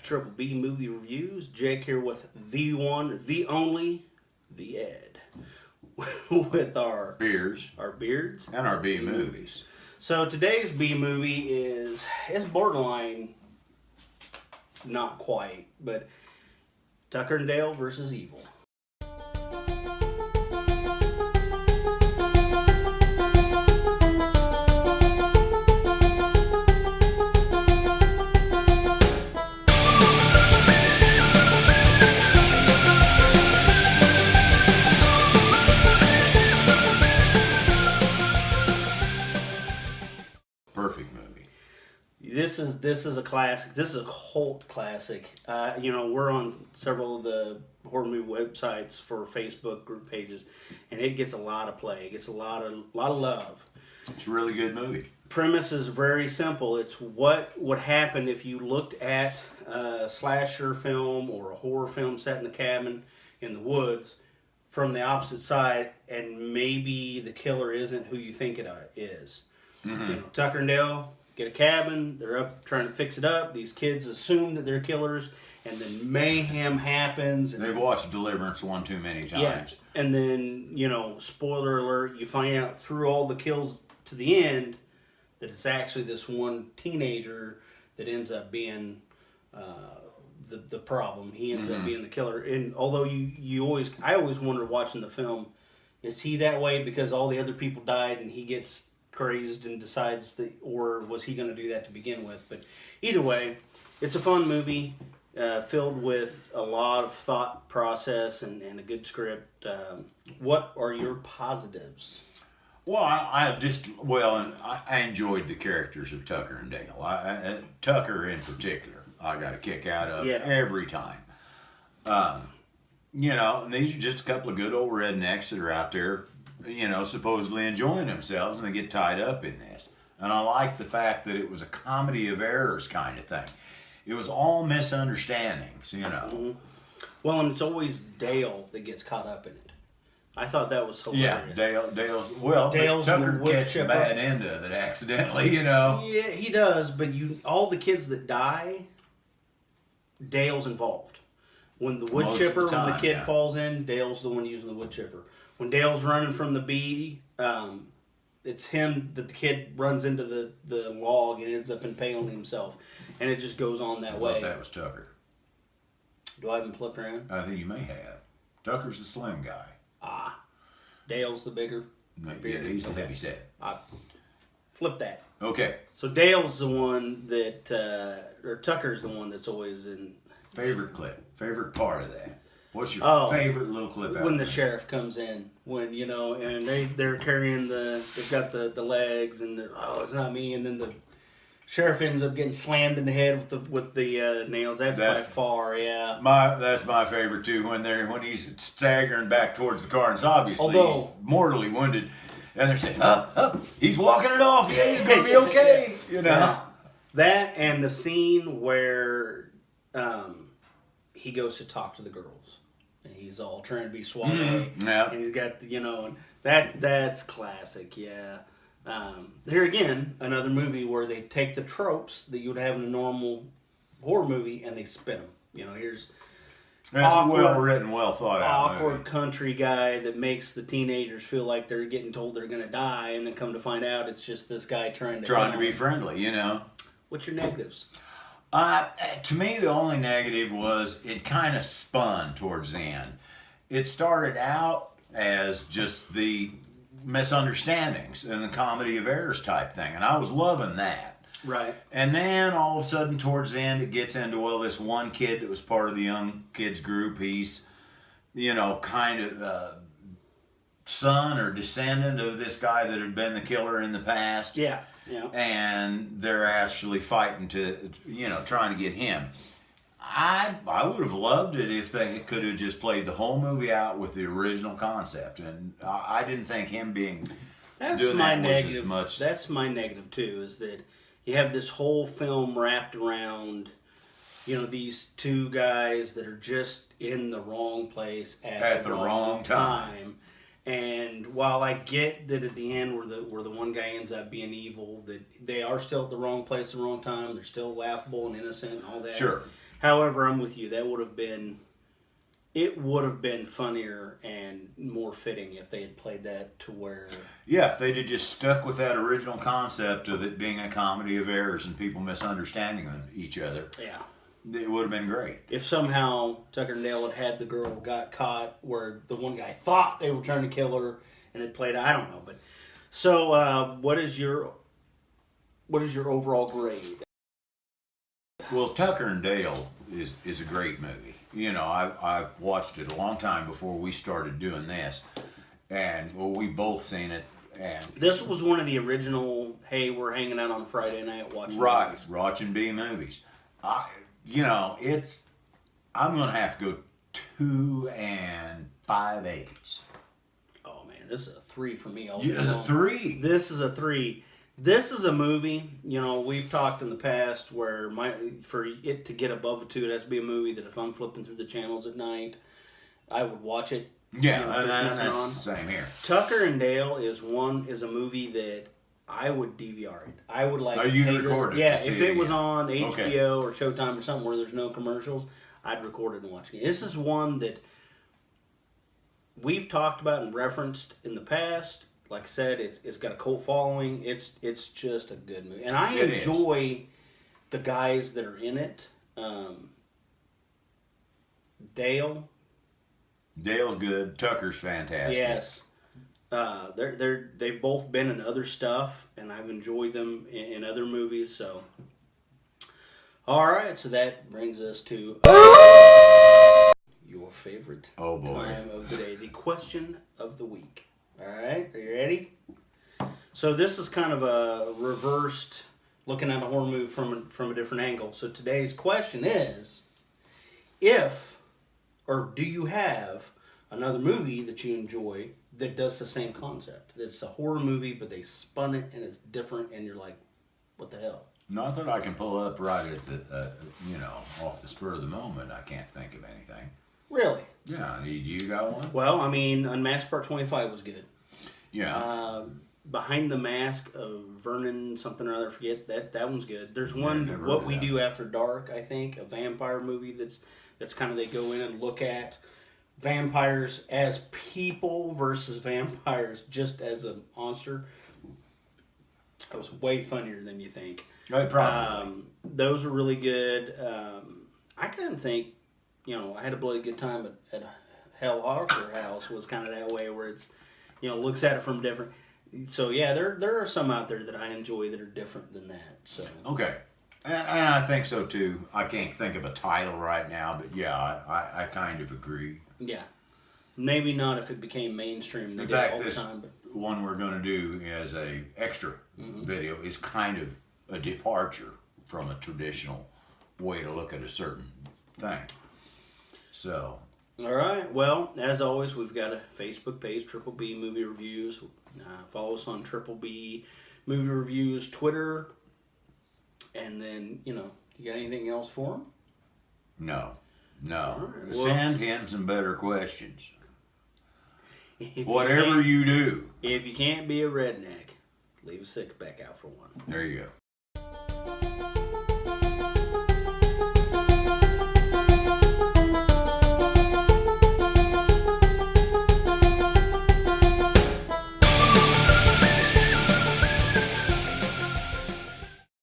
Triple B Movie Reviews. Jake here with the one, the only, the Ed. With our beards, and our B movies. So today's B movie is borderline, not quite, but Tucker and Dale versus Evil. Perfect movie. This is a classic. This is a cult classic. We're on several of the horror movie websites for Facebook group pages, and it gets a lot of play. It gets a lot of love. It's a really good movie. Premise is very simple. It's what would happen if you looked at a slasher film or a horror film set in a cabin in the woods from the opposite side, and maybe the killer isn't who you think it is. Mm-hmm. Tucker and Dale get a cabin. They're up trying to fix it up. These kids assume that they're killers, and then mayhem happens. And they've watched Deliverance one too many times. Yeah. And then, spoiler alert, you find out through all the kills to the end that it's actually this one teenager that ends up being the problem. He ends up being the killer. And although I always wondered watching the film, is he that way because all the other people died and he gets crazed and decides that, or was he going to do that to begin with? But either way, it's a fun movie filled with a lot of thought process and a good script. What are your positives? Well, I enjoyed the characters of Tucker and Dale. Tucker in particular, I got a kick out of every time. And these are just a couple of good old rednecks that are out there, supposedly enjoying themselves, and they get tied up in this. And I like the fact that it was a comedy of errors kind of thing. It was all misunderstandings, Mm-hmm. Well, and it's always Dale that gets caught up in it. I thought that was hilarious. Yeah, Dale's Tucker gets the bad end of it accidentally, Yeah, he does, but all the kids that die, Dale's involved. When the wood chipper, when the kid falls in, Dale's the one using the wood chipper. When Dale's running from the bee, it's him that the kid runs into the log and ends up impaling himself. And it just goes on that way. I thought that was Tucker. Do I have him flipped around? I think you may have. Tucker's the slim guy. Dale's the bigger? Yeah, he's the heavy set. Flip that. Okay. So Dale's the one that, or Tucker's the one that's always in. Favorite clip? Favorite part of that? What's your favorite little clip out when of the that? sheriff comes in, and they're carrying they've got the legs, and it's not me, and then the sheriff ends up getting slammed in the head with the nails. That's by far, yeah. That's my favorite too. When he's staggering back towards the car, and it's obviously he's mortally wounded, and they're saying, "Up, he's walking it off. Yeah, he's gonna be okay." Yeah. That and the scene where he goes to talk to the girls. And he's all trying to be suave. And he's got, and that's classic, yeah. Here again, another movie where they take the tropes that you would have in a normal horror movie and they spin them. Here's that's awkward, well written, well thought out awkward country guy that makes the teenagers feel like they're getting told they're going to die, and then come to find out it's just this guy trying to be friendly, What's your negatives? To me, the only negative was it kind of spun towards the end. It started out as just the misunderstandings and the comedy of errors type thing, and I was loving that. Right. And then all of a sudden, towards the end, it gets into, this one kid that was part of the young kids group, he's, kind of son or descendant of this guy that had been the killer in the past. Yeah. Yeah. And they're actually fighting to, trying to get him. I would have loved it if they could have just played the whole movie out with the original concept, and I didn't think him doing that was as much. That's my negative too, is that you have this whole film wrapped around, these two guys that are just in the wrong place at the wrong time. And while I get that at the end where the one guy ends up being evil, that they are still at the wrong place at the wrong time, they're still laughable and innocent and all that. Sure. However, I'm with you. It would have been funnier and more fitting if they had played that to where. Yeah, if they'd have just stuck with that original concept of it being a comedy of errors and people misunderstanding each other, Yeah. it would have been great. If somehow Tucker and Dale had the girl got caught where the one guy thought they were trying to kill her and it played, I don't know. But so, what is your overall grade? Well, Tucker and Dale is a great movie. You know, I've watched it a long time before we started doing this, and well, we both seen it. And This was one of the original. Hey, we're hanging out on Friday night watching. right, movies. watching B movies. I'm gonna have to go 2 5/8. Oh man, this is a 3 for me. All You, day it's a long. 3. This is a 3. This is a movie, we've talked in the past where for it to get above a 2, it has to be a movie that if I'm flipping through the channels at night, I would watch it. Yeah, if there's nothing that's on. the same here. Tucker and Dale is a movie that I would DVR it. I would like. Oh, you'd hey, record it Yeah, to see if it it was again. on HBO Okay. or Showtime or something where there's no commercials, I'd record it and watch it. This is one that we've talked about and referenced in the past. Like I said, it's got a cult following. It's just a good movie, and I It is. enjoy the guys that are in it. Dale, Dale's good. Tucker's fantastic. yes, they've both been in other stuff, and I've enjoyed them in other movies. So, all right, so that brings us to your favorite Oh boy. time of the day, the question of the week. All right, are you ready? So this is kind of a reversed looking at a horror movie from a different angle. So today's question is, do you have another movie that you enjoy that does the same concept? That's a horror movie, but they spun it and it's different, and you're like, what the hell? Not that I can pull up right at the, off the spur of the moment. I can't think of anything. Really? Yeah, you got one? Well, I mean, Unmasked Part 25 was good. Yeah. Behind the Mask of Vernon something or other, forget that one's good. There's Yeah, one, never What heard We of that. Do After Dark, I think, a vampire movie that's kind of, they go in and look at vampires as people versus vampires just as a monster. It was way funnier than you think. Right, probably. Those are really good. I kind of think, I had a bloody good time at Hell Harper House was kind of that way where it's, looks at it from different. So yeah, there are some out there that I enjoy that are different than that. So Okay. And I think so too. I can't think of a title right now, but yeah, I kind of agree. yeah, maybe not if it became mainstream. They In did it fact, all the this time, but one we're going to do as a extra video is kind of a departure from a traditional way to look at a certain thing. So, all right. Well, as always, we've got a Facebook page, Triple B Movie Reviews. Follow us on Triple B Movie Reviews Twitter. And then, you got anything else for them? no. All right, well- Send him some better questions. If Whatever you do. If you can't be a redneck, leave a six pack out for one. There you go.